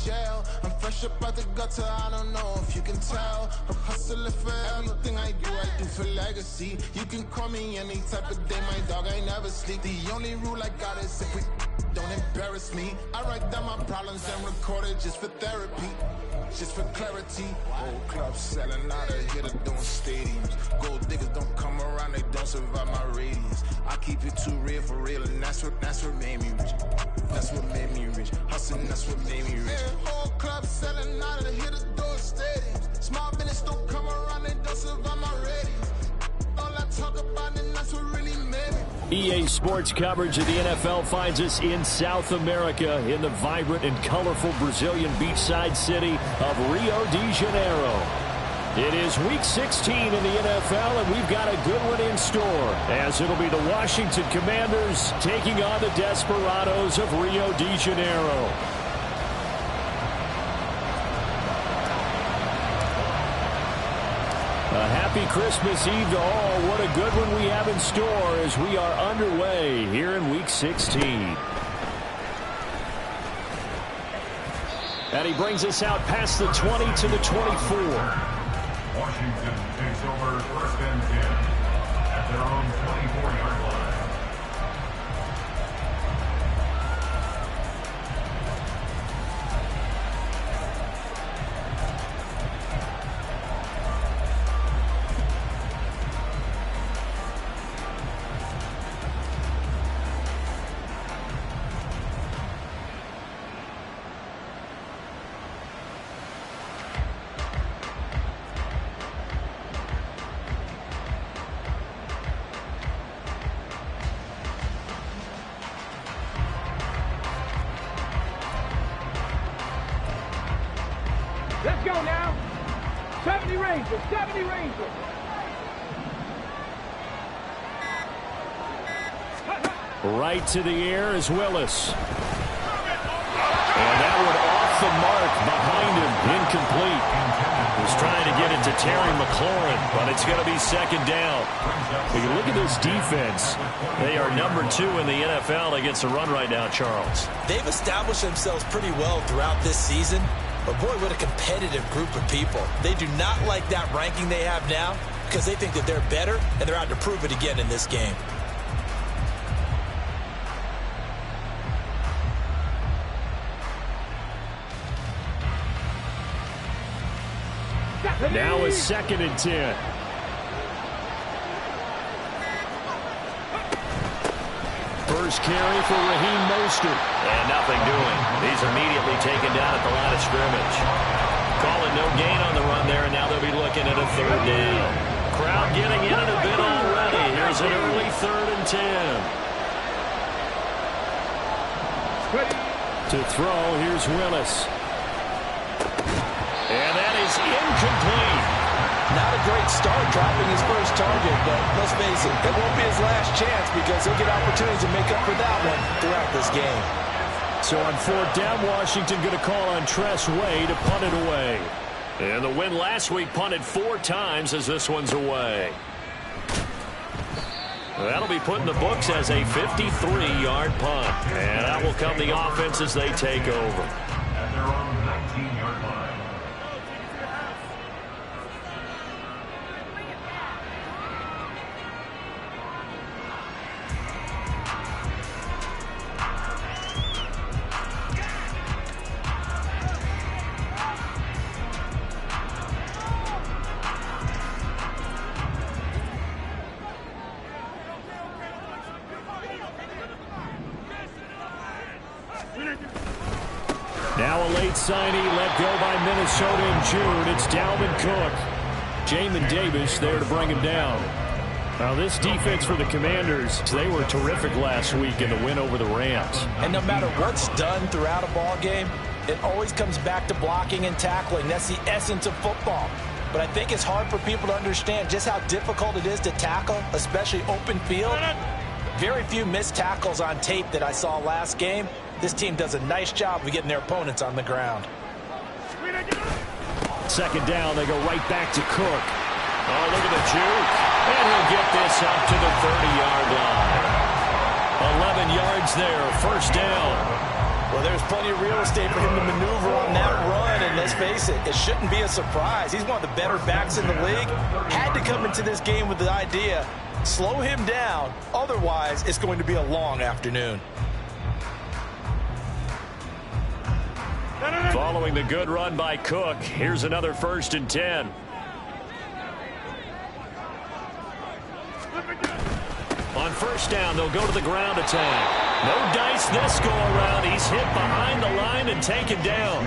jail. I'm fresh up out the gutter, I don't know if you can tell. I'm hustling for everything I do for legacy. You can call me any type of day, my dog, I never sleep. The only rule I got is if we don't embarrass me. I write down my problems and record it just for therapy, just for clarity. Old clubs selling out of here to doing stadiums. Gold diggers don't come around, they don't survive my radius. I keep it too real for real, and that's what made me rich. That's what made me rich. Hustling, that's what made me rich. Yeah, whole club selling out of here to doing stadiums. Small business don't come around, they don't survive my radius. All I talk about, and that's what really made me. EA Sports coverage of the NFL finds us in South America in the vibrant and colorful Brazilian beachside city of Rio de Janeiro. It is Week 16 in the NFL, and we've got a good one in store, as it'll be the Washington Commanders taking on the Desperados of Rio de Janeiro. A happy Christmas Eve to all. What a good one we have in store as we are underway here in Week 16. And he brings us out past the 20 to the 24. Washington takes over first and 10 at their own 24-yard line. Let's go now. 70 Rangers, 70 Rangers. Right to the air is Willis. And that one off the mark behind him, incomplete. He's trying to get it to Terry McLaurin, but it's going to be second down. When you look at this defense, they are number 2 in the NFL against the run right now, Charles. They've established themselves pretty well throughout this season. But boy, what a competitive group of people. They do not like that ranking they have now because they think that they're better, and they're out to prove it again in this game. Now is 2nd and 10. First carry for Raheem Mostert. And nothing doing. He's immediately taken down at the line of scrimmage. Calling no gain on the run there, and now they'll be looking at a 3rd down. Crowd getting in it a bit already. Here's an early 3rd and 10. To throw, here's Willis. And that is incomplete. Not a great start dropping his first target, but let's face it, it won't be his last chance because he'll get opportunities to make up for that one throughout this game. So on 4th down, Washington going to call on Tress Way to punt it away. And the win last week punted 4 times as this one's away. That'll be put in the books as a 53-yard punt. And that will come the offense as they take over. At their own 19-yard line. Now a late signee let go by Minnesota in June. It's Dalvin Cook. Jamin Davis there to bring him down. Now this defense for the Commanders, they were terrific last week in the win over the Rams. And no matter what's done throughout a ball game, it always comes back to blocking and tackling. That's the essence of football. But I think it's hard for people to understand just how difficult it is to tackle, especially open field. Very few missed tackles on tape that I saw last game. This team does a nice job of getting their opponents on the ground. 2nd down, they go right back to Cook. Oh, look at the juke. And he'll get this up to the 30-yard line. 11 yards there, 1st down. Well, there's plenty of real estate for him to maneuver on that run, and let's face it, it shouldn't be a surprise. He's one of the better backs in the league. Had to come into this game with the idea, slow him down, otherwise it's going to be a long afternoon. Following the good run by Cook, here's another 1st and 10. On 1st down, they'll go to the ground attack. No dice this go-around. He's hit behind the line and taken down.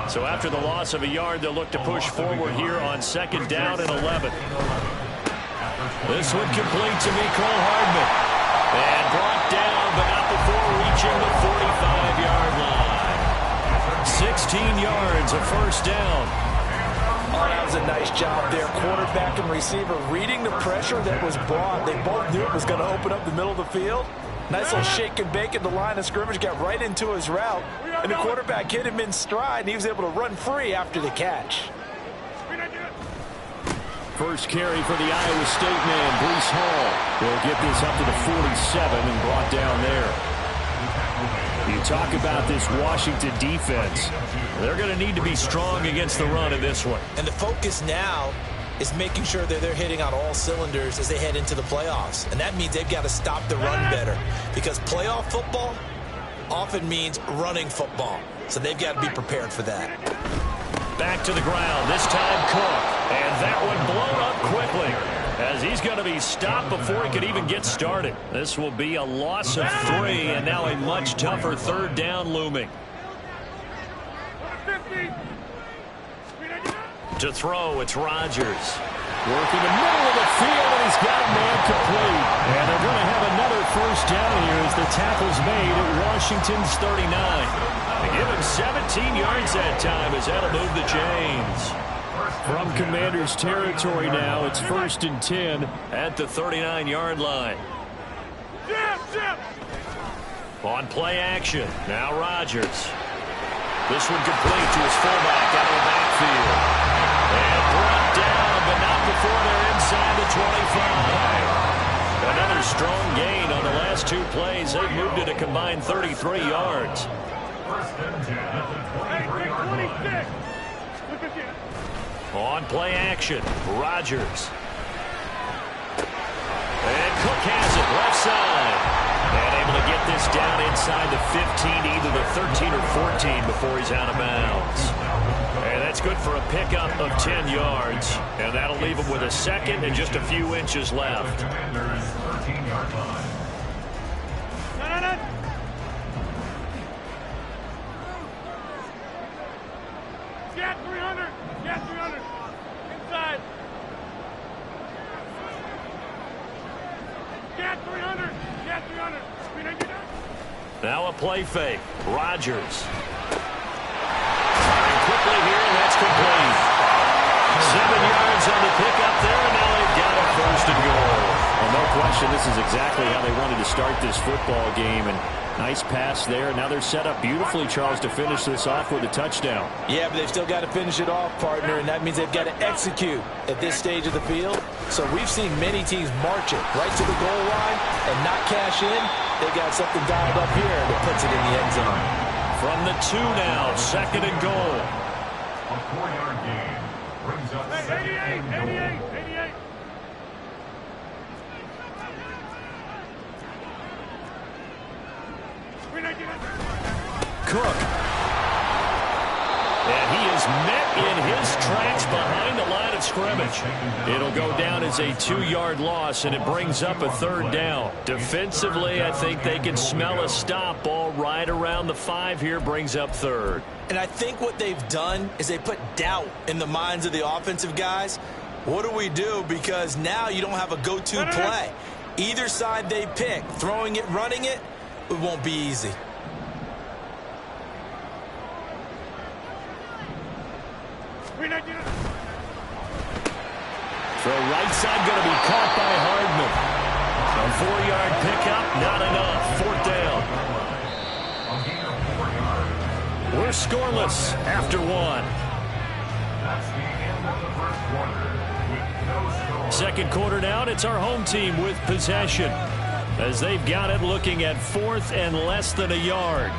So after the loss of a yard, they'll look to push forward here on 2nd down and 11. This one complete to Mecole Hardman. And brought down, but not before reaching the 45-yard line. 16 yards, a 1st down. Oh, that was a nice job there. Quarterback and receiver reading the pressure that was brought. They both knew it was going to open up the middle of the field. Nice little shake and bake at the line of scrimmage, got right into his route. And the quarterback hit him in stride, and he was able to run free after the catch. First carry for the Iowa State man, Breece Hall. Will get this up to the 47 and brought down there. You talk about this Washington defense. They're going to need to be strong against the run in this one. And the focus now is making sure that they're hitting on all cylinders as they head into the playoffs. And that means they've got to stop the run better, because playoff football often means running football. So they've got to be prepared for that. Back to the ground, this time Cook. And that one blown up quickly, as he's going to be stopped before he could even get started. This will be a loss of 3, and now a much tougher 3rd down looming. To throw, it's Rodgers. Working the middle of the field, and he's got a man complete. And they're going to have another 1st down here as the tackle's made at Washington's 39. They give him 17 yards that time as that'll move the chains. From Commander's territory now, it's 1st and 10 at the 39-yard line. On play action, now Rodgers. This one complete to his fullback out of the backfield. And brought down, but not before they're inside the 25. Another strong gain on the last 2 plays. They've moved it a combined 33 yards. 1st and 10 at the 23-yard line. On play action, Rodgers. And Cook has it left side. And able to get this down inside the 15, either the 13 or 14 before he's out of bounds. And that's good for a pickup of 10 yards. And that'll leave him with a 2nd and just a few inches left. Commanders 13-yard line. Get 300. Get 300. Inside. Get 300. Get 300. Now a play fake. Rodgers. Firing quickly here, and that's complete. 7 yards on the pickup there, and now they've got a 1st and goal. Well, no question, this is exactly how they wanted to start this football game. And nice pass there. Now they're set up beautifully, Charles, to finish this off with a touchdown. Yeah, but they've still got to finish it off, partner, and that means they've got to execute at this stage of the field. So we've seen many teams march it right to the goal line and not cash in. They got something dialed up here that puts it in the end zone. From the 2 now, 2nd and goal. A 4-yard gain brings up 2nd and goal. 88. Cook. And he is met in his tracks behind the line of scrimmage. It'll go down as a 2-yard loss, and it brings up a 3rd down. Defensively, I think they can smell a stop. Ball right around the 5 here, brings up 3rd. And I think what they've done is they put doubt in the minds of the offensive guys. What do we do? Because now you don't have a go-to play. Either side they pick, throwing it, running it, it won't be easy. Throw right side going to be caught by Hardman. A 4-yard pickup, not enough. 4th down. We're scoreless after 1. That's the end of the 1st quarter with no score. 2nd quarter now, it's our home team with possession, as they've got it looking at 4th and less than a yard.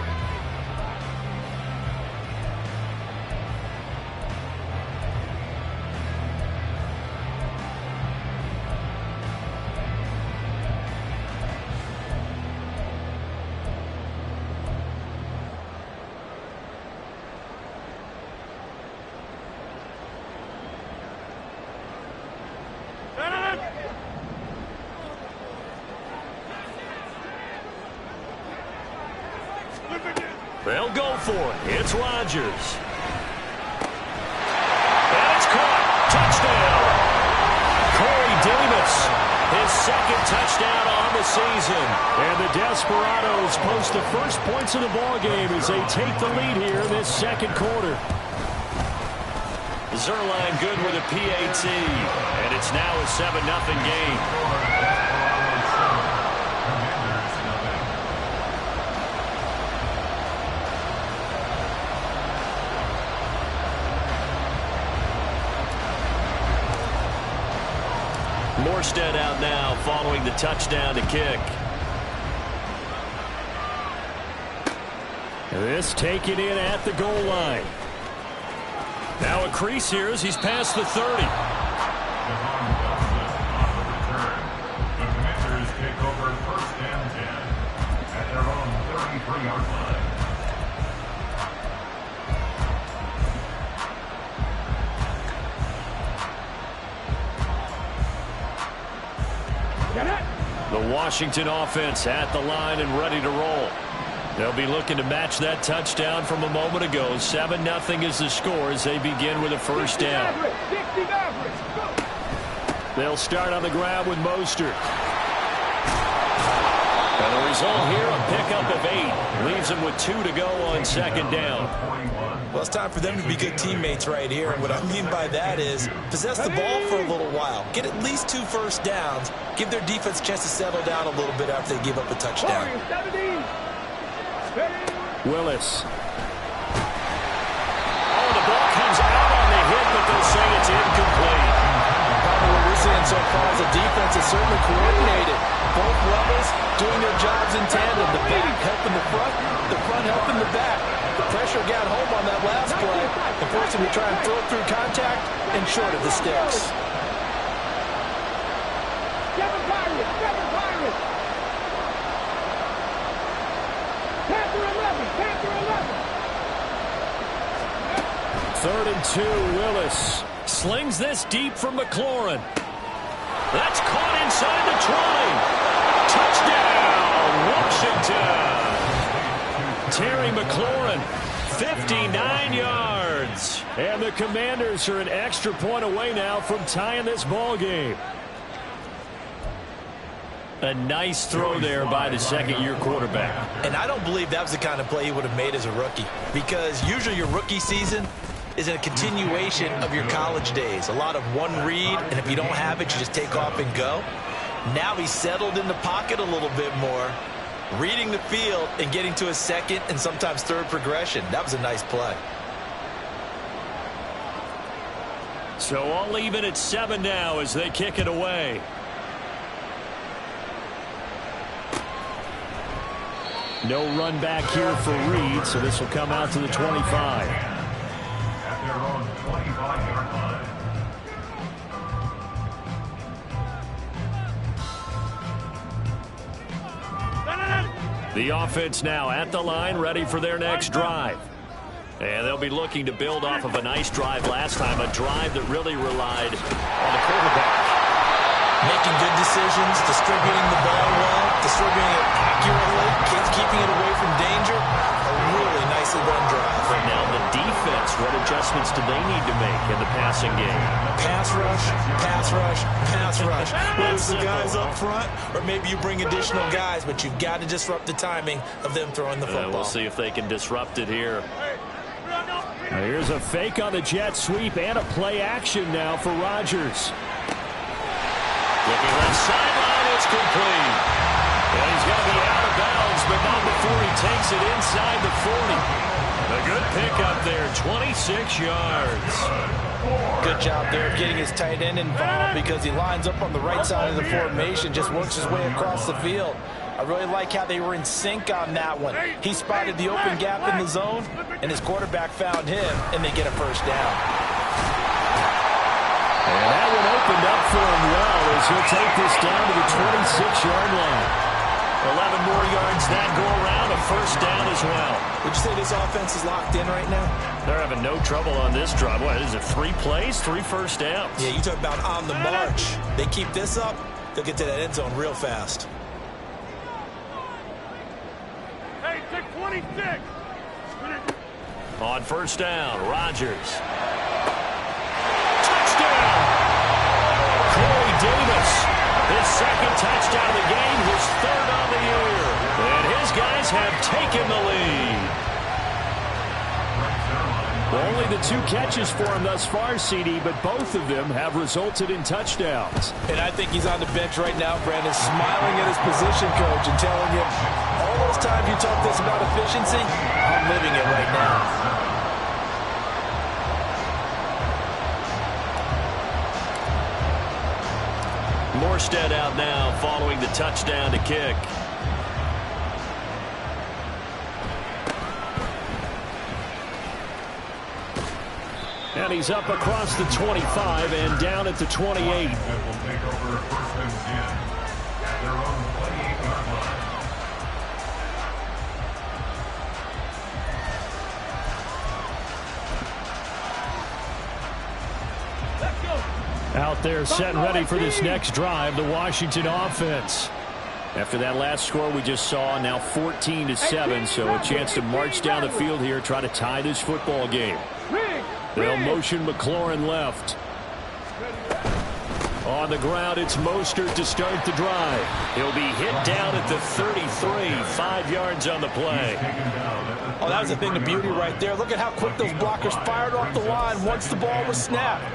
They'll go for it. It's Rodgers. And it's caught. Touchdown. Corey Davis, his second touchdown on the season. And the Desperados post the first points of the ballgame as they take the lead here in this second quarter. Zerline good with a PAT. And it's now a 7-0 game. Morstead out now following the touchdown to kick. This taken in at the goal line. Now a crease here as he's past the 30. The Commanders take over first and 10 at their own 33-yard line. The Washington offense at the line and ready to roll. They'll be looking to match that touchdown from a moment ago. 7-0 is the score as they begin with a first down. They'll start on the ground with Mostert. And the result here, a pickup of 8. Leaves them with 2 to go on second down. Well, it's time for them to be good teammates right here. And what I mean by that is possess the ball for a little while. Get at least 2 first downs. Give their defense a chance to settle down a little bit after they give up a touchdown. Willis. Oh, the ball comes out on the hit, but they'll say it's incomplete. Probably what we're seeing so far is the defense is certainly coordinated. Both levels doing their jobs in tandem. The back helping the front helping the back. The pressure got home on that last play and forced him to try and throw it through contact and short of the sticks. Third and 2, Willis slings this deep from McLaurin. That's caught inside the 20. Touchdown, Washington. Terry McLaurin, 59 yards. And the Commanders are an extra point away now from tying this ball game. A nice throw there by the second-year quarterback. And I don't believe that was the kind of play he would have made as a rookie, because usually your rookie season is a continuation of your college days. A lot of one read, and if you don't have it, you just take off and go. Now he's settled in the pocket a little bit more, reading the field and getting to a second and sometimes third progression. That was a nice play. So all even at 7 now as they kick it away. No run back here for Reed, so this will come out to the 25. At their own 25-yard line. The offense now at the line, ready for their next drive. And they'll be looking to build off of a nice drive last time, a drive that really relied on the quarterback. Making good decisions, distributing the ball well, distributing it accurately, keeping it away from danger. A really nicely run drive. And now the defense, what adjustments do they need to make in the passing game? Pass rush, pass rush, pass rush. Whether it's the guys up front or maybe you bring additional guys, but you've got to disrupt the timing of them throwing the football. We'll see if they can disrupt it here. Now here's a fake on the jet sweep and a play action now for Rodgers. Looking left sideline, it's complete. And he's going to be out of bounds, but not before he takes it inside the 40. A good pickup there, 26 yards. Good job there of getting his tight end involved because he lines up on the right side of the formation, just works his way across the field. I really like how they were in sync on that one. He spotted the open gap in the zone, and his quarterback found him, and they get a first down. And that one opened up for him well as he'll take this down to the 26-yard line. 11 more yards that go around, a first down as well. Would you say this offense is locked in right now? They're having no trouble on this drive. What is it, 3 plays, 3 first downs? Yeah, you talk about on the march. They keep this up, they'll get to that end zone real fast. Hey, take 26. On first down, Rodgers. Touchdown! Corey Davis, his second touchdown of the game, his third on the year. And his guys have taken the lead. Only the 2 catches for him thus far, CD, but both of them have resulted in touchdowns. And I think he's on the bench right now, Brandon, smiling at his position coach and telling him, all those times you talk this about efficiency, I'm living it right now. Morstead out now following the touchdown to kick. And he's up across the 25 and down at the 28. Will take over first and 10 at their own 28-yard line. Out there set and ready for this next drive, the Washington offense. After that last score we just saw, now 14-7, so a chance to march down the field here, try to tie this football game. They'll motion McLaurin left. On the ground, it's Mostert to start the drive. He'll be hit down at the 33, 5 yards on the play. Oh, that was a thing of beauty right there. Look at how quick those blockers fired off the line once the ball was snapped.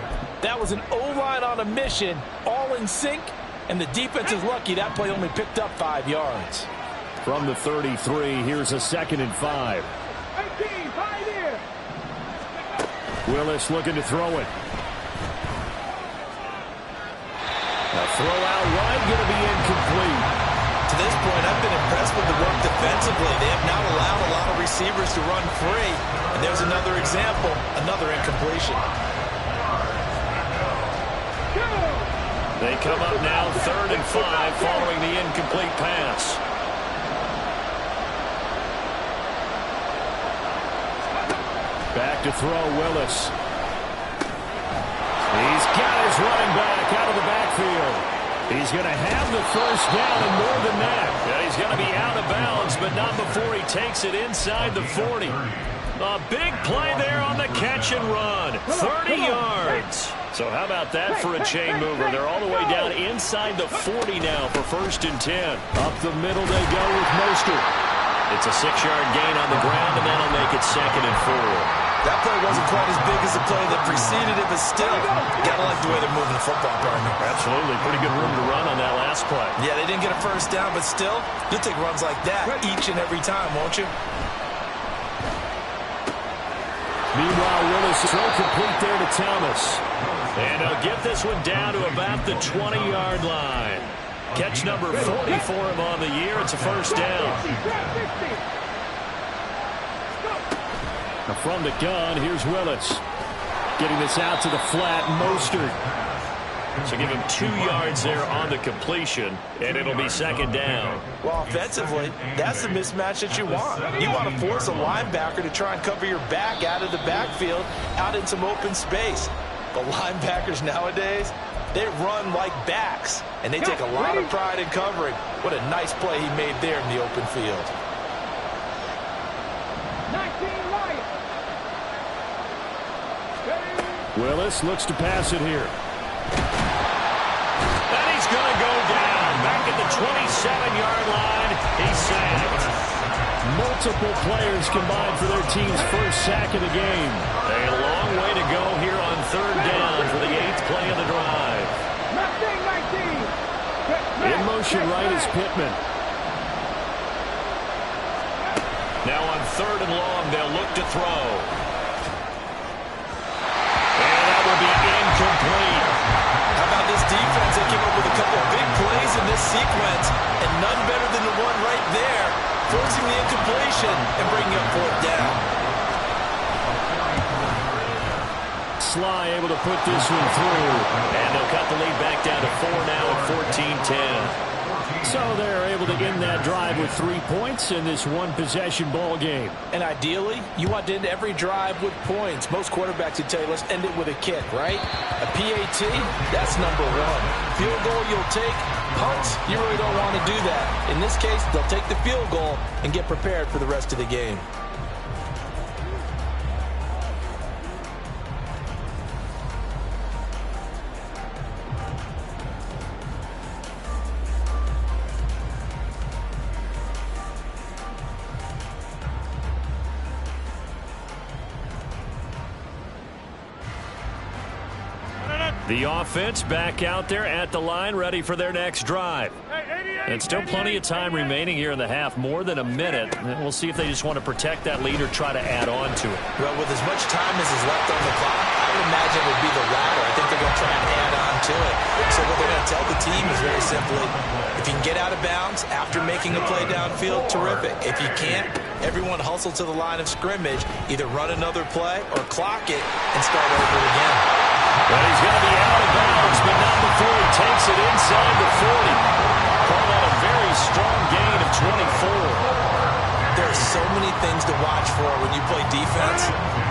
That was an O-line on a mission, all in sync, and the defense is lucky that play only picked up 5 yards. From the 33, here's a 2nd and 5. Willis looking to throw it. A throw out wide, going to be incomplete. To this point, I've been impressed with the work defensively. They have now allowed a lot of receivers to run free. And there's another example, another incompletion. They come up now 3rd and 5 following the incomplete pass. Back to throw, Willis. He's got his running back out of the backfield. He's going to have the first down and more than that. Yeah, he's going to be out of bounds, but not before he takes it inside the 40. A big play there on the catch and run. 30 yards. So how about that for a chain mover? They're all the way down inside the 40 now for 1st and 10. Up the middle they go with Mostert. It's a 6-yard gain on the ground, and that'll make it 2nd and 4. That play wasn't quite as big as the play that preceded it, but still, gotta like the way they're moving the football, partner. Absolutely. Pretty good room to run on that last play. Yeah, they didn't get a first down, but still, you'll take runs like that each and every time, won't you? Meanwhile, Willis throw complete there to Thomas. And he'll get this one down to about the 20-yard line. Catch number 40 for him on the year. It's a first down. Now from the gun, here's Willis. Getting this out to the flat, Mostert. So give him 2 yards there on the completion, and it'll be 2nd down. Well, offensively, that's the mismatch that you want. You want to force a linebacker to try and cover your back out of the backfield, out in some open space. But linebackers nowadays, they run like backs, and they take a lot of pride in covering. What a nice play he made there in the open field. Willis looks to pass it here. And he's going to go down. Back at the 27-yard line. He's sacked. Multiple players combined for their team's first sack of the game. A long way to go here on 3rd down for the 8th play of the drive. In motion right is Pittman. Now on 3rd and long, they'll look to throw. And that will be incomplete. How about this defense? They came up with a couple of big plays in this sequence, and none better than the one right there, forcing the incompletion and bringing up 4th down. Sly able to put this one through. And they'll cut the lead back down to 4 now at 14-10. So they're able to end that drive with 3 points in this one-possession ball game. And ideally, you want to end every drive with points. Most quarterbacks would tell you, let's end it with a kick, right? A PAT, that's number 1. Field goal you'll take. Punts, you really don't want to do that. In this case, they'll take the field goal and get prepared for the rest of the game. The offense back out there at the line, ready for their next drive. And still plenty of time remaining here in the half, more than a minute. And we'll see if they just want to protect that lead or try to add on to it. Well, with as much time as is left on the clock, I would imagine it would be the latter. I think they're going to try and add on to it. So what they're going to tell the team is very simply, if you can get out of bounds after making a play downfield, terrific. If you can't, everyone hustle to the line of scrimmage, either run another play or clock it and start over again. Well, he's going to be out of bounds, but not before he takes it inside the 40. Call that a very strong gain of 24. There are so many things to watch for when you play defense,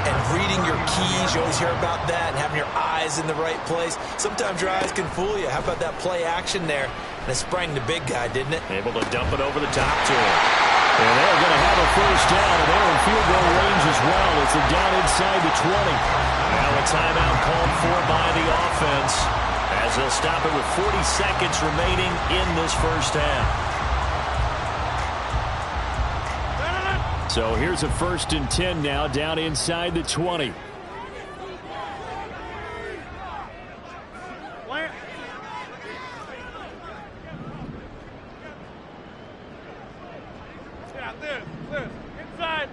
and reading your keys, you always hear about that, and having your eyes in the right place. Sometimes your eyes can fool you. How about that play action there? And it sprang the big guy, didn't it? Able to dump it over the top to him. And they're going to have a first down, and they're in field goal range as well. It's a down inside the 20. Now a timeout called for by the offense, as they'll stop it with 40 seconds remaining in this first half. So here's a 1st and 10 now, down inside the 20. Yeah, this, inside.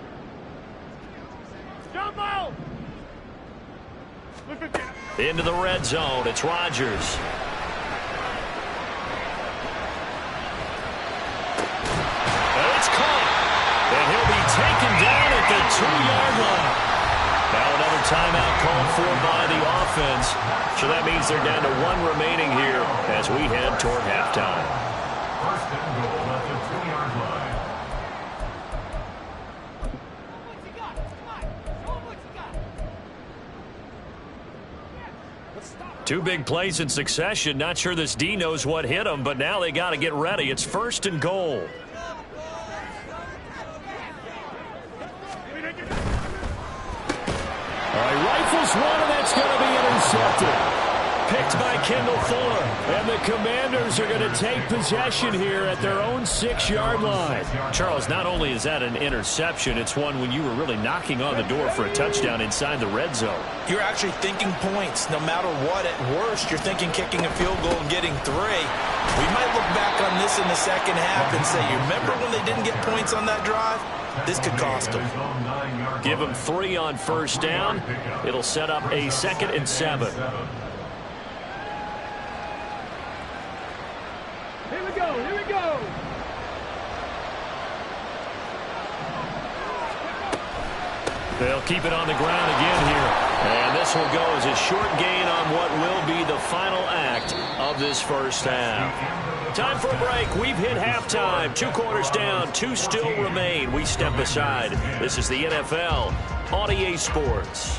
Jump out. Into the red zone, it's Rodgers. It's caught. And he'll be taken down at the 2-yard line. Now another timeout called for by the offense. So that means they're down to 1 remaining here as we head toward halftime. 1st and goal at the 2-yard line. Two big plays in succession. Not sure this D knows what hit him, but now they got to get ready. It's 1st and goal. Rifles one, and that's going to be intercepted. Picked by Kendall Fuller. And the Commanders are going to take possession here at their own 6-yard line. Charles, not only is that an interception, it's one when you were really knocking on the door for a touchdown inside the red zone. You're actually thinking points. No matter what, at worst, you're thinking kicking a field goal and getting 3. We might look back on this in the second half and say, you remember when they didn't get points on that drive? This could cost them. Give them 3 on 1st down. It'll set up a 2nd and 7. Here we go, here we go. They'll keep it on the ground again here. And this will go as a short gain on what will be the final act of this first half. Time for a break. We've hit halftime. 2 quarters down, 2 still remain. We step aside. This is the NFL on EA Sports.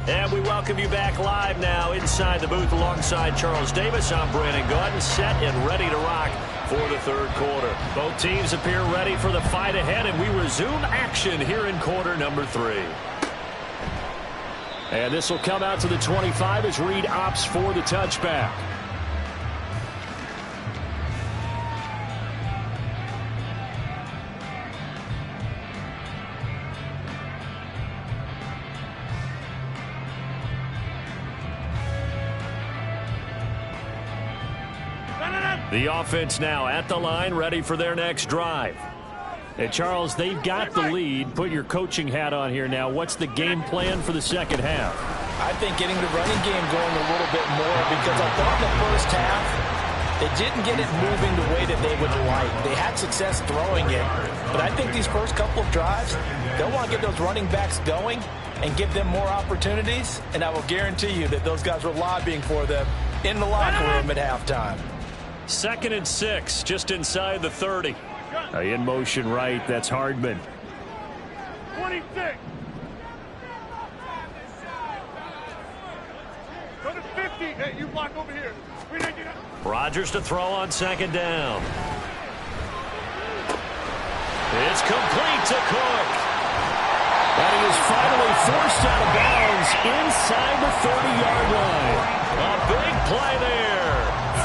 And we welcome you back live now inside the booth alongside Charles Davis. I'm Brandon Gaudin, set and ready to rock for the 3rd quarter. Both teams appear ready for the fight ahead, and we resume action here in quarter number 3. And this will come out to the 25 as Reed opts for the touchback. The offense now at the line, ready for their next drive. And Charles, they've got the lead. Put your coaching hat on here now. What's the game plan for the second half? I think getting the running game going a little bit more, because I thought in the first half they didn't get it moving the way that they would like. They had success throwing it, but I think these first couple of drives, they'll want to get those running backs going and give them more opportunities, and I will guarantee you that those guys were lobbying for them in the locker room at halftime. 2nd and 6, just inside the 30. In motion right, that's Hardman. 26. Go to 50. Hey, you block over here. Rodgers to throw on 2nd down. It's complete to Cook. And he is finally forced out of bounds inside the 30-yard line. A play there.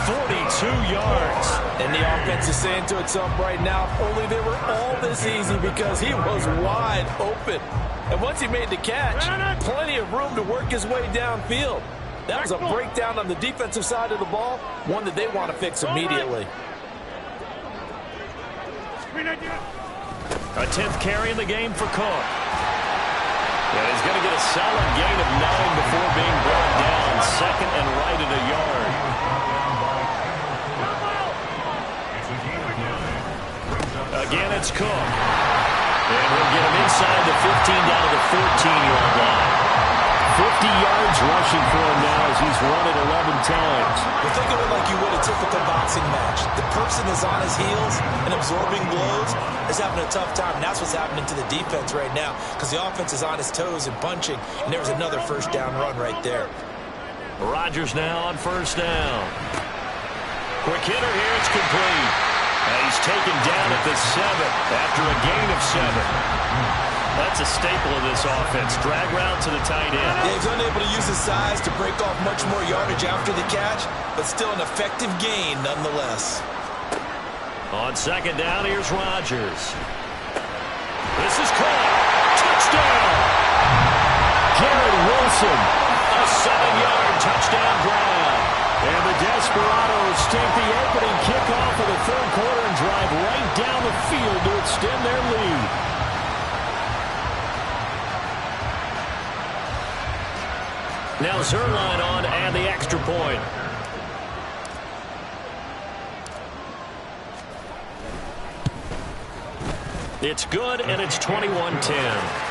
42 yards. And the offense is saying to itself right now, if only they were all this easy, because he was wide open. And once he made the catch, plenty of room to work his way downfield. That was a breakdown on the defensive side of the ball, one that they want to fix immediately. A 10th carry in the game for Cook. And he's going to get a solid gain of 9 before being brought down. Second and right at a yard. Again, it's Cook. And we'll get him inside the 15 down to the 14-yard line. 50 yards rushing for him now as he's run it 11 times. Well, think of it like you would a typical boxing match. The person is on his heels and absorbing blows is having a tough time. And that's what's happening to the defense right now, because the offense is on his toes and punching, and there was another first down run right there. Rodgers now on first down. Quick hitter here, it's complete. And he's taken down at the 7 after a gain of 7. That's a staple of this offense. Drag route to the tight end. Yeah, he's unable to use his size to break off much more yardage after the catch, but still an effective gain nonetheless. On second down, here's Rodgers. This is caught. Touchdown! Garrett Wilson. A 7-yard touchdown grab. And the Desperados take the opening kickoff of the third quarter and drive right down the field to extend their lead. Now Zuerlein on and the extra point. It's good, and it's 21-10.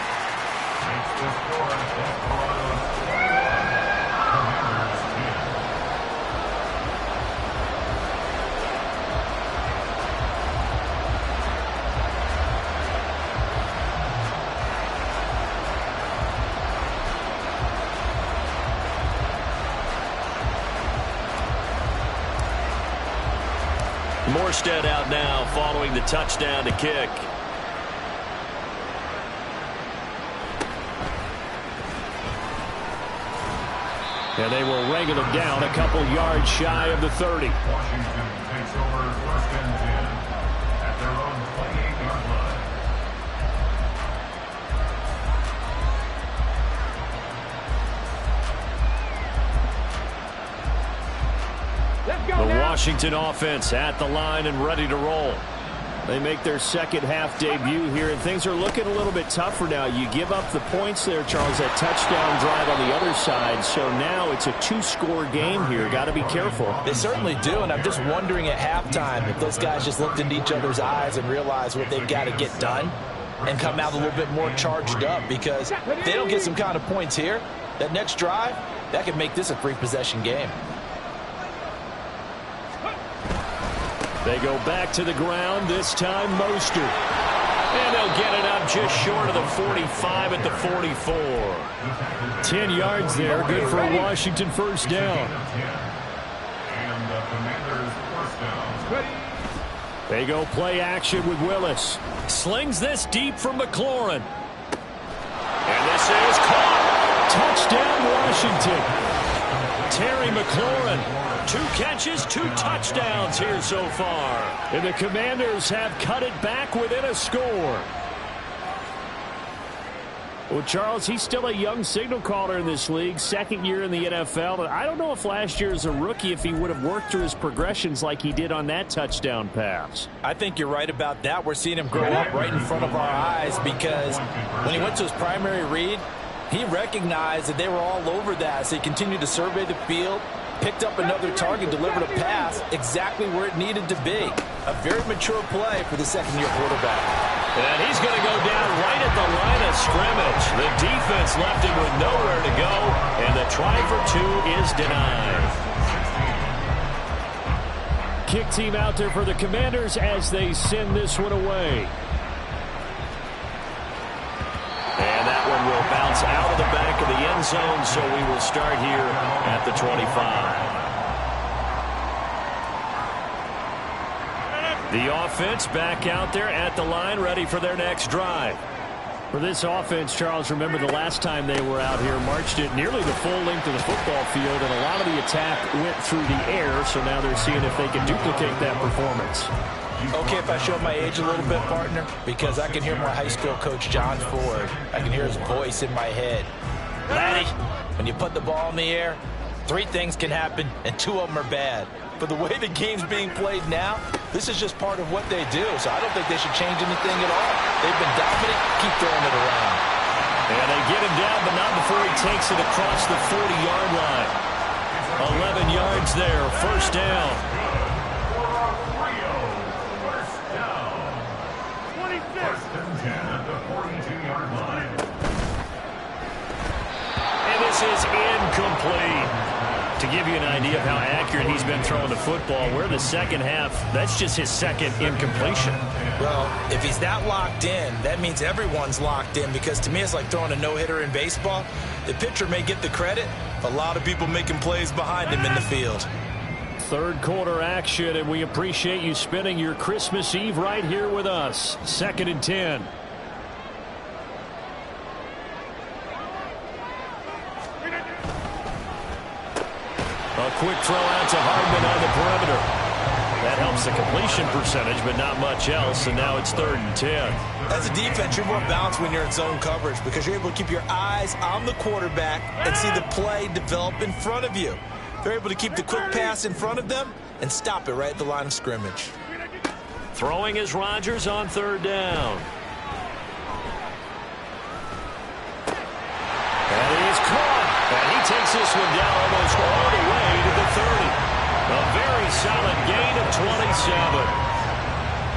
Morstead out now following the touchdown to kick. And they will wrangle him down a couple yards shy of the 30. Washington takes over first and 10 at their own 28-yard line. The Washington offense at the line and ready to roll. They make their second half debut here, and things are looking a little bit tougher now. You give up the points there, Charles, that touchdown drive on the other side. So now it's a 2-score game here. Got to be careful. They certainly do, and I'm just wondering at halftime if those guys just looked into each other's eyes and realized what they've got to get done and come out a little bit more charged up, because if they don't get some kind of points here, that next drive, that could make this a 3-possession game. They go back to the ground, this time Mostert. And they'll get it up just short of the 45 at the 44. 10 yards there, good for a Washington first down. And the Commanders first down. They go play action with Willis. Slings this deep from McLaurin. And this is caught. Touchdown Washington. Terry McLaurin. 2 catches, 2 touchdowns here so far. And the Commanders have cut it back within a score. Well, Charles, he's still a young signal caller in this league, second year in the NFL. But I don't know if last year as a rookie, if he would have worked through his progressions like he did on that touchdown pass. I think you're right about that. We're seeing him grow up right in front of our eyes, because when he went to his primary read, he recognized that they were all over that. So he continued to survey the field, picked up another target, delivered a pass exactly where it needed to be. A very mature play for the second-year quarterback. And he's going to go down right at the line of scrimmage. The defense left him with nowhere to go, and the try for 2 is denied. Kick team out there for the Commanders as they send this one away. And that one will bounce out of the back of the end zone, so we will start here at the 25. The offense back out there at the line, ready for their next drive. For this offense, Charles, remember the last time they were out here, marched it nearly the full length of the football field, and a lot of the attack went through the air, so now they're seeing if they can duplicate that performance. Okay, if I show my age a little bit, partner, because I can hear my high school coach, John Ford. I can hear his voice in my head. Laddie, when you put the ball in the air, 3 things can happen, and 2 of them are bad. But the way the game's being played now, this is just part of what they do, so I don't think they should change anything at all. They've been dominant. Keep throwing it around. And they get him down, but not before he takes it across the 40-yard line. 11 yards there, first down. First and 10 at the 42-yard line. And this is incomplete. To give you an idea of how accurate he's been throwing the football, we're in the second half. That's just his second incompletion. Well, if he's that locked in, that means everyone's locked in, because to me it's like throwing a no-hitter in baseball. The pitcher may get the credit, a lot of people making plays behind him in the field. Third quarter action, and we appreciate you spending your Christmas Eve right here with us. 2nd and 10. A quick throw out to Hardman on the perimeter. That helps the completion percentage, but not much else, and now it's 3rd and 10. As a defense, you're more balanced when you're in zone coverage, because you're able to keep your eyes on the quarterback and see the play develop in front of you. They're able to keep the quick pass in front of them and stop it right at the line of scrimmage. Throwing is Rodgers on 3rd down. And he is caught. And he takes this one down almost all the way to the 30. A very solid gain of 27.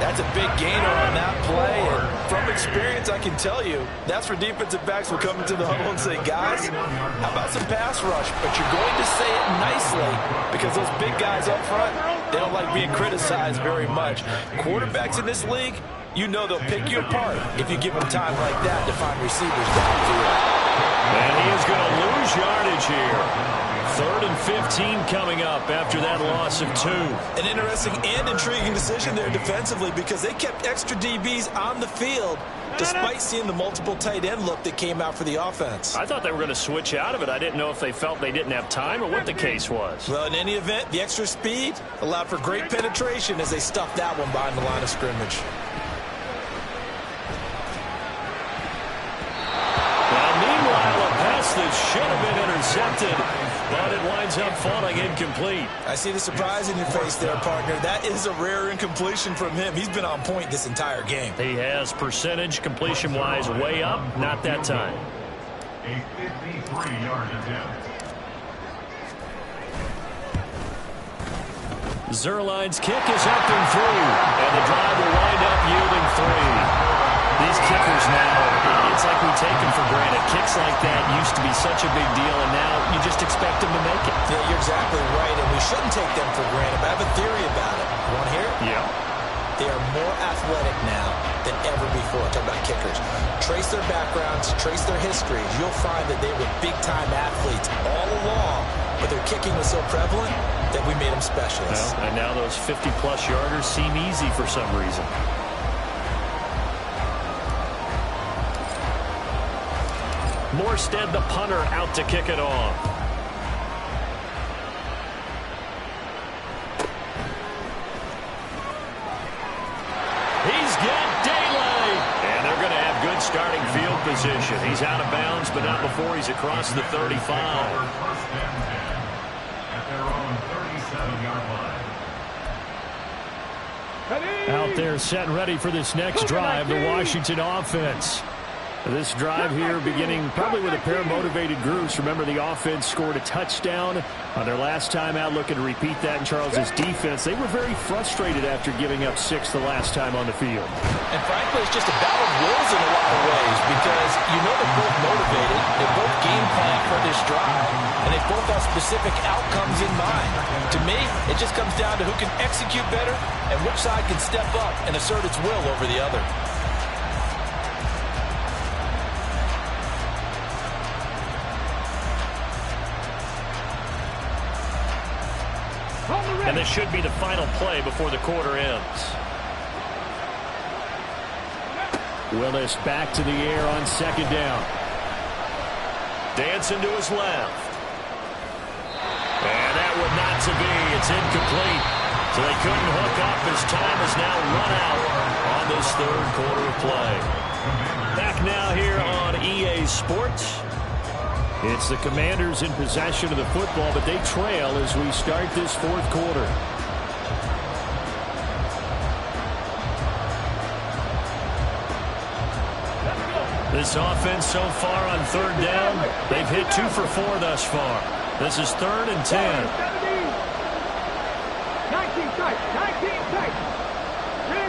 That's a big gainer on that play, and from experience I can tell you that's where defensive backs will come into the huddle and say, guys, how about some pass rush? But you're going to say it nicely, because those big guys up front, they don't like being criticized very much. Quarterbacks in this league, you know they'll pick you apart if you give them time like that to find receivers downfield. And he is going to lose yardage here. 3rd and 15 coming up after that loss of 2. An interesting and intriguing decision there defensively, because they kept extra DBs on the field despite seeing the multiple tight end look that came out for the offense. I thought they were going to switch out of it. I didn't know if they felt they didn't have time or what the case was. Well, in any event, the extra speed allowed for great penetration as they stuffed that one behind the line of scrimmage. That should have been intercepted, but it winds up falling incomplete. I see the surprise in your face there, partner. That is a rare incompletion from him. He's been on point this entire game. He has percentage completion-wise way up, not that time. A 53-yard attempt. Zuerlein's kick is up and through, and the drive will wind up yielding 3. These kickers now, it's like we take them for granted. Kicks like that used to be such a big deal, and now you just expect them to make it. Yeah, you're exactly right, and we shouldn't take them for granted. But I have a theory about it. You want to hear it? Yeah. They are more athletic now than ever before. Talk about kickers. Trace their backgrounds, trace their histories. You'll find that they were big-time athletes all along, but their kicking was so prevalent that we made them specialists. Well, and now those 50-plus yarders seem easy for some reason. Morstead, the punter, out to kick it off. He's got daylight. And they're going to have good starting field position. He's out of bounds, but not before he's across the 35. First and 10 at their own 37-yard line. Out there set and ready for this next drive, the Washington offense. This drive here beginning probably with a pair of motivated groups. Remember, the offense scored a touchdown on their last time out, looking to repeat that in Charles's defense. They were very frustrated after giving up 6 the last time on the field. And frankly, it's just a battle of wills in a lot of ways, because you know they're both motivated, they both game plan for this drive, and they both have specific outcomes in mind. To me, it just comes down to who can execute better and which side can step up and assert its will over the other. And this should be the final play before the quarter ends. Willis back to the air on second down. Dancing to his left. And that would not to be. It's incomplete. So they couldn't hook up. His time is now run out on this third quarter of play. Back now here on EA Sports. It's the Commanders in possession of the football, but they trail as we start this fourth quarter. This offense so far on third down, they've hit 2 for 4 thus far. This is 3rd and 10. 19 tight.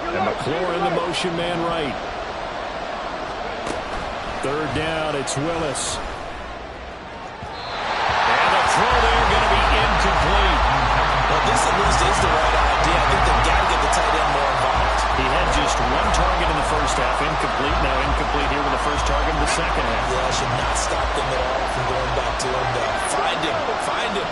And McLaurin, the motion man right. Third down, it's Willis. And the throw there going to be incomplete. Well, this at least is the right idea. I think they've got to get the tight end more involved. He had just 1 target in the first half, incomplete. Now incomplete here with the first target in the second half. Yeah, should not stop them at all from going back to him. Find him.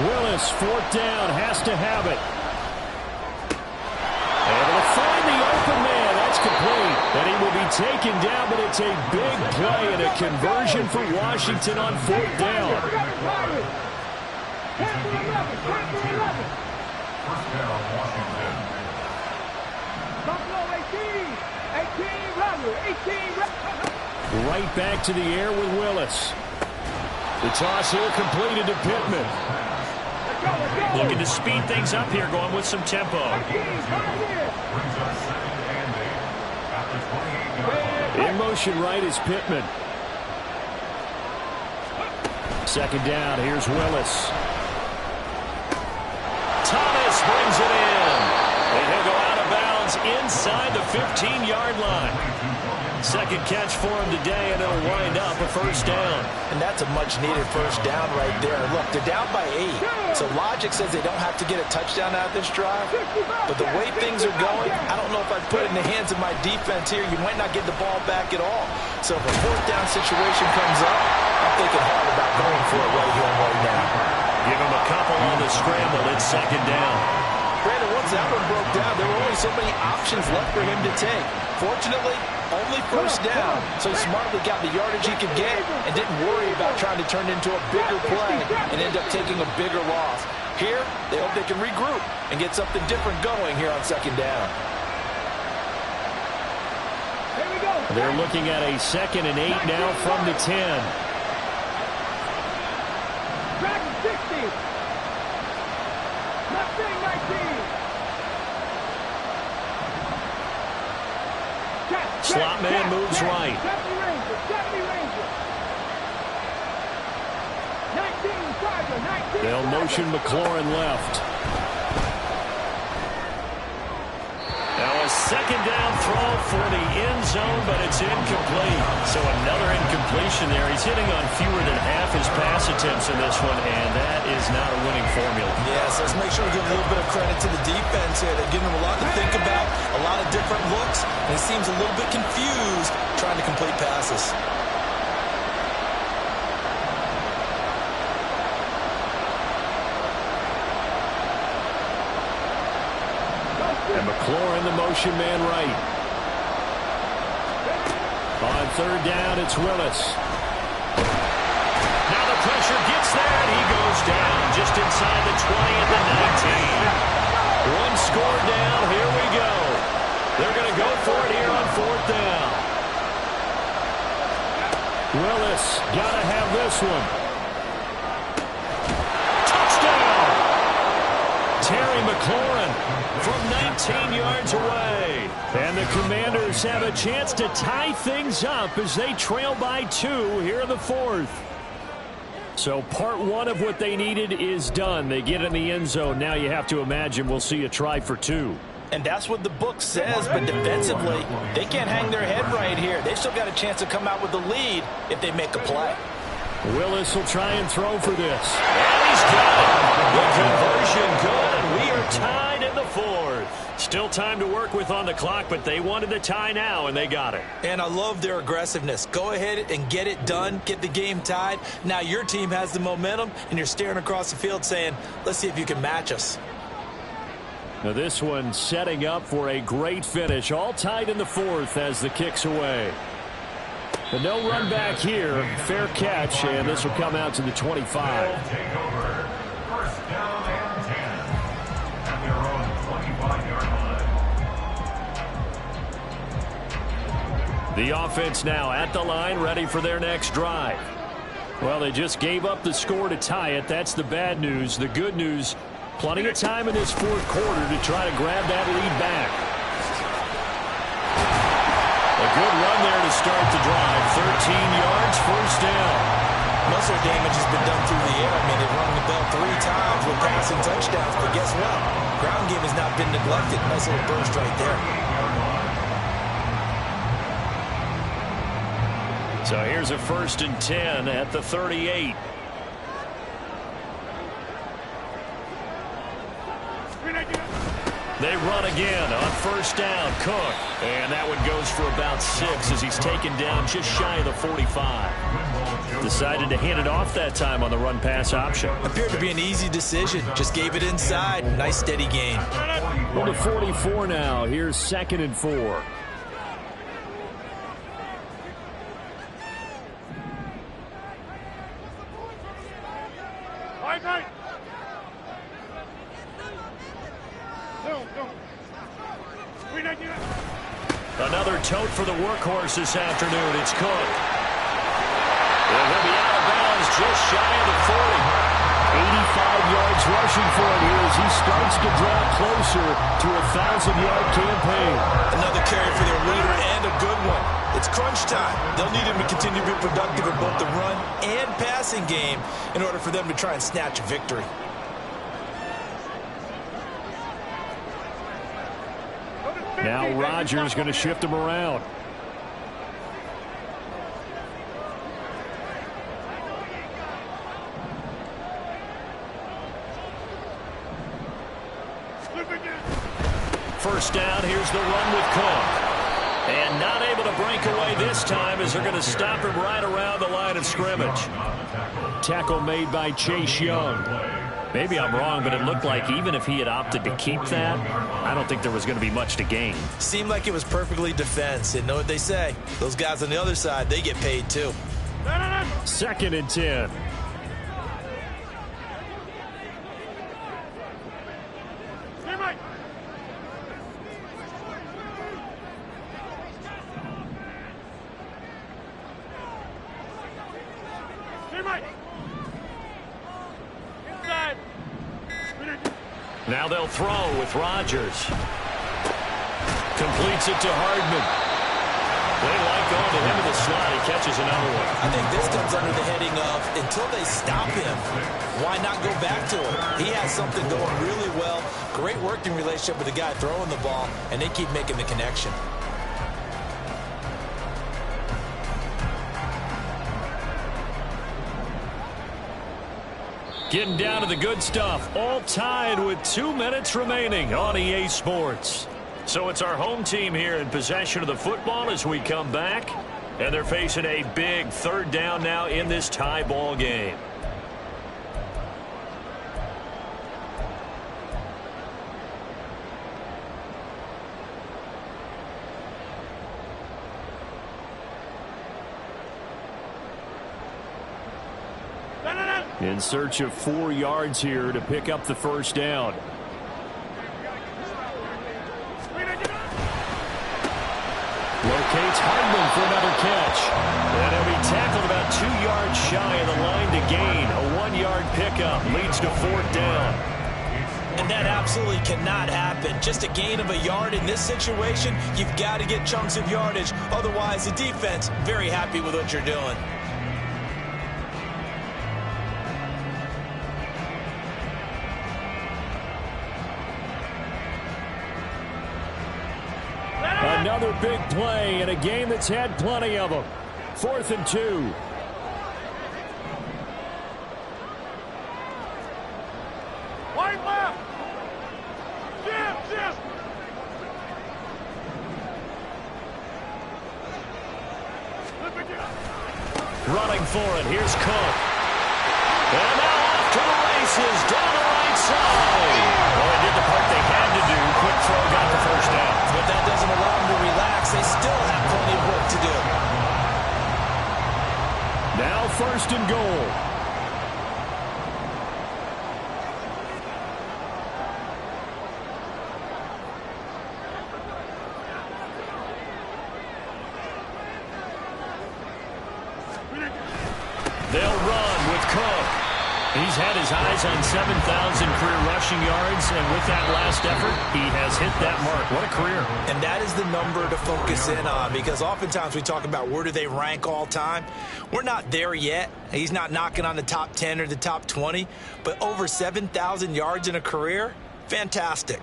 Willis, fourth down, has to have it. Able to find the open man. That's complete. And he will be taken down, but it's a big play and a conversion for Washington on fourth down. First down, Washington. Right back to the air with Willis. The toss here completed to Pittman. Looking to speed things up here, going with some tempo. Brings up 2nd and 8. After 28 yards. In motion right is Pittman. Second down, here's Willis. Thomas brings it in. And he'll go out of bounds inside the 15-yard line. Second catch for him today, and it'll wind up a first down. And that's a much-needed first down right there. Look, they're down by 8. So logic says they don't have to get a touchdown out of this drive. But the way things are going, I don't know if I'd put it in the hands of my defense here. You might not get the ball back at all. So if a fourth down situation comes up, I'm thinking hard about going for it right here and right now. Give him a couple on the scramble. It's second down. Brandon, once that one broke down, there were only so many options left for him to take. Fortunately, only first down, so he smartly got the yardage he could get and didn't worry about trying to turn it into a bigger play and end up taking a bigger loss. Here, they hope they can regroup and get something different going here on second down. They're looking at a 2nd and 8 now from the 10. Dragon 60. Mustang 19. Slot man moves right. 70 Ranger. 19 Charger. 19. They'll motion McLaurin left. Now a second down throw for the end zone, but it's incomplete. So another incompletion there. He's hitting on fewer than half his pass attempts in this one, and that is not a winning formula. Yes, let's make sure we give a little bit of credit to the defense here. They're giving him a lot to think about, a lot of different looks, and he seems a little bit confused trying to complete passes. And McLaurin, the motion man right. On third down, it's Willis. Now the pressure gets there, and he goes down just inside the 20 at the 19. One score down, here we go. They're going to go for it here on fourth down. Willis, got to have this one. Touchdown! Terry McLaurin from 19 yards away. And the Commanders have a chance to tie things up as they trail by 2 here in the fourth. So part one of what they needed is done. They get in the end zone. Now you have to imagine we'll see a try for 2. And that's what the book says, but defensively, they can't hang their head right here. They've still got a chance to come out with the lead if they make a play. Willis will try and throw for this. And he's got it. The conversion good, and we are tied in the fourth. Still time to work with on the clock, but they wanted the tie now, and they got it. And I love their aggressiveness. Go ahead and get it done. Get the game tied. Now your team has the momentum, and you're staring across the field saying, let's see if you can match us. Now this one setting up for a great finish. All tied in the fourth as the kick's away. But no run back here. Fair catch, and this will come out to the 25. Take over. First down and 10 at their own 25-yard line. The offense now at the line, ready for their next drive. Well, they just gave up the score to tie it. That's the bad news. The good news, plenty of time in this fourth quarter to try to grab that lead back. A good run there to start the drive. 13 yards, first down. Most of the damage has been done through the air. I mean, they've rung the bell 3 times with passing touchdowns, but guess what? Ground game has not been neglected. Nice little burst right there. So here's a 1st and 10 at the 38. They run again on first down. Cook. And that one goes for about 6 as he's taken down just shy of the 45. Decided to hand it off that time on the run-pass option. Appeared to be an easy decision. Just gave it inside. Nice steady gain. On the 44 now. Here's 2nd and 4. Another tote for the workhorse this afternoon. It's Cook. And he'll be out of bounds just shy of the 40. 85 yards rushing for him here as he starts to draw closer to a 1,000-yard campaign. Another carry for their leader and a good one. It's crunch time. They'll need him to continue to be productive in both the run and passing game in order for them to try and snatch a victory. Now Rodgers going to shift him around. First down, here's the run with Cook. And not able to break away this time as they're going to stop him right around the line of scrimmage. Tackle made by Chase Young. Maybe I'm wrong, but it looked like even if he had opted to keep that, I don't think there was going to be much to gain. Seemed like it was perfectly defense. And know what they say. Those guys on the other side, they get paid too. 2nd and 10. Now they'll throw with Rodgers. Completes it to Hardman. They like going to him in the slot. He catches another one. I think this comes under the heading of until they stop him, why not go back to him? He has something going really well. Great working relationship with the guy throwing the ball, and they keep making the connection. Getting down to the good stuff. All tied with 2 minutes remaining on EA Sports. So it's our home team here in possession of the football as we come back. And they're facing a big 3rd down now in this tie ball game. In search of 4 yards here to pick up the first down. Locates Hardman for another catch. And he'll be tackled about 2 yards shy of the line to gain. A 1-yard pickup leads to 4th down. And that absolutely cannot happen. Just a gain of a yard in this situation, you've got to get chunks of yardage. Otherwise, the defense, very happy with what you're doing. Another big play in a game that's had plenty of them. 4th and 2. Wide left. Jim. Running for it. Here's Cook. And now off to the races down the right side. Well, they did the part they had to do. Quick throw got the first down. But that doesn't allow them to relax. They still have plenty of work to do. Now 1st and goal. They'll run with Cook. He's had his eyes on 7,000 career rushing yards, and with that last effort, he has hit that mark. What a career. And that is the number to focus in on, because oftentimes we talk about where do they rank all time. We're not there yet. He's not knocking on the top 10 or the top 20, but over 7,000 yards in a career, fantastic.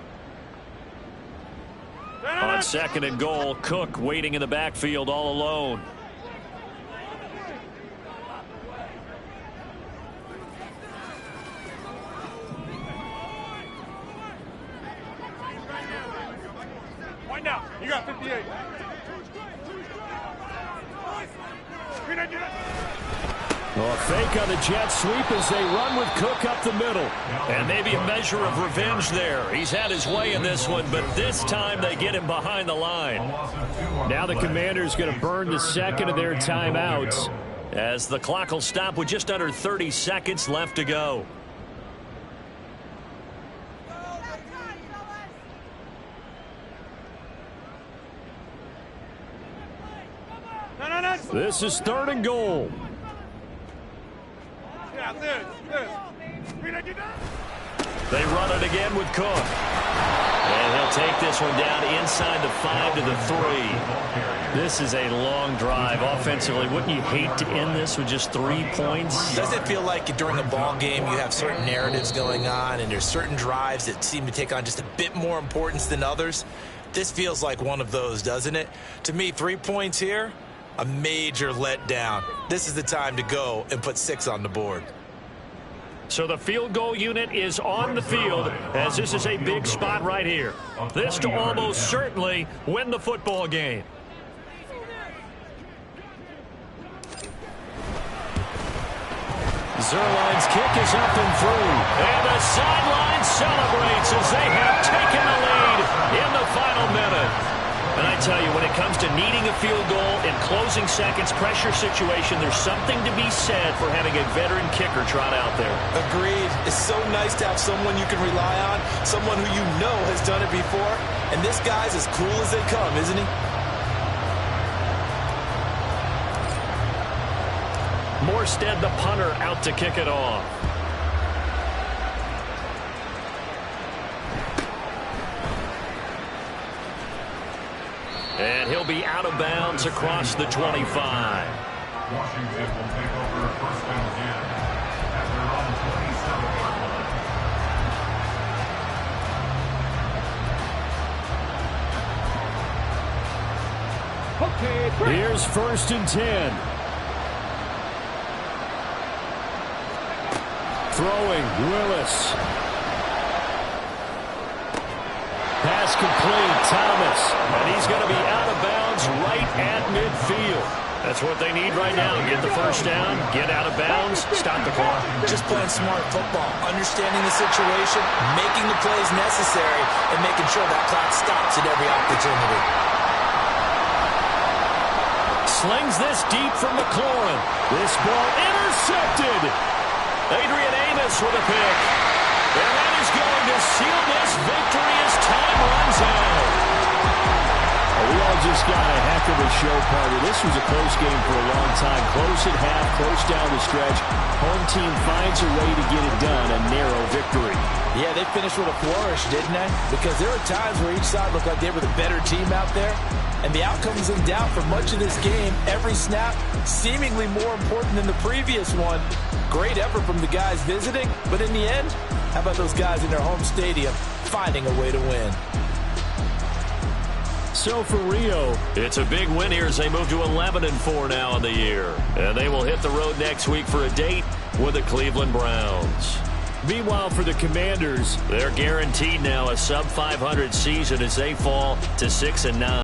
On 2nd and goal, Cook waiting in the backfield all alone. Now, you got 58. Well, a fake on the jet sweep as they run with Cook up the middle. And maybe a measure of revenge there. He's had his way in this one, but this time they get him behind the line. Now the Commanders going to burn the second of their timeouts as the clock will stop with just under 30 seconds left to go. This is 3rd and goal. They run it again with Cook. And he'll take this one down inside the 5 to the 3. This is a long drive offensively. Wouldn't you hate to end this with just 3 points? Does it feel like during a ball game you have certain narratives going on and there's certain drives that seem to take on just a bit more importance than others? This feels like one of those, doesn't it? To me, 3 points here, a major letdown. This is the time to go and put 6 on the board. So the field goal unit is on the field as this is a big spot right here. This to almost certainly win the football game. Zuerlein's kick is up and through. And the sideline celebrates as they have taken the lead in the final minute. And I tell you, when it comes to needing a field goal in closing seconds, pressure situation, there's something to be said for having a veteran kicker trot out there. Agreed. It's so nice to have someone you can rely on, someone who you know has done it before. And this guy's as cool as they come, isn't he? Morstead, the punter, out to kick it off. And he'll be out of bounds across the 25. Washington will take over 1st and 10 at their own 27-yard line. Okay, Here's 1st and 10. Throwing, Willis. Pass complete, Thomas. And he's going to be out of bounds right at midfield. That's what they need right now. Get the first down, get out of bounds, stop the clock. Just playing smart football, understanding the situation, making the plays necessary, and making sure that clock stops at every opportunity. Slings this deep from McLaurin. This ball intercepted. Adrian Amos with a pick. And that is going to seal this victory as time runs out. We all just got a heck of a show, Carter. This was a close game for a long time. Close at half, close down the stretch. Home team finds a way to get it done, a narrow victory. Yeah, they finished with a flourish, didn't they? Because there were times where each side looked like they were the better team out there. And the outcome was in doubt for much of this game. Every snap seemingly more important than the previous one. Great effort from the guys visiting, but in the end, how about those guys in their home stadium finding a way to win? So for Rio, it's a big win here as they move to 11-4 now in the year. And they will hit the road next week for a date with the Cleveland Browns. Meanwhile, for the Commanders, they're guaranteed now a sub-500 season as they fall to 6-9.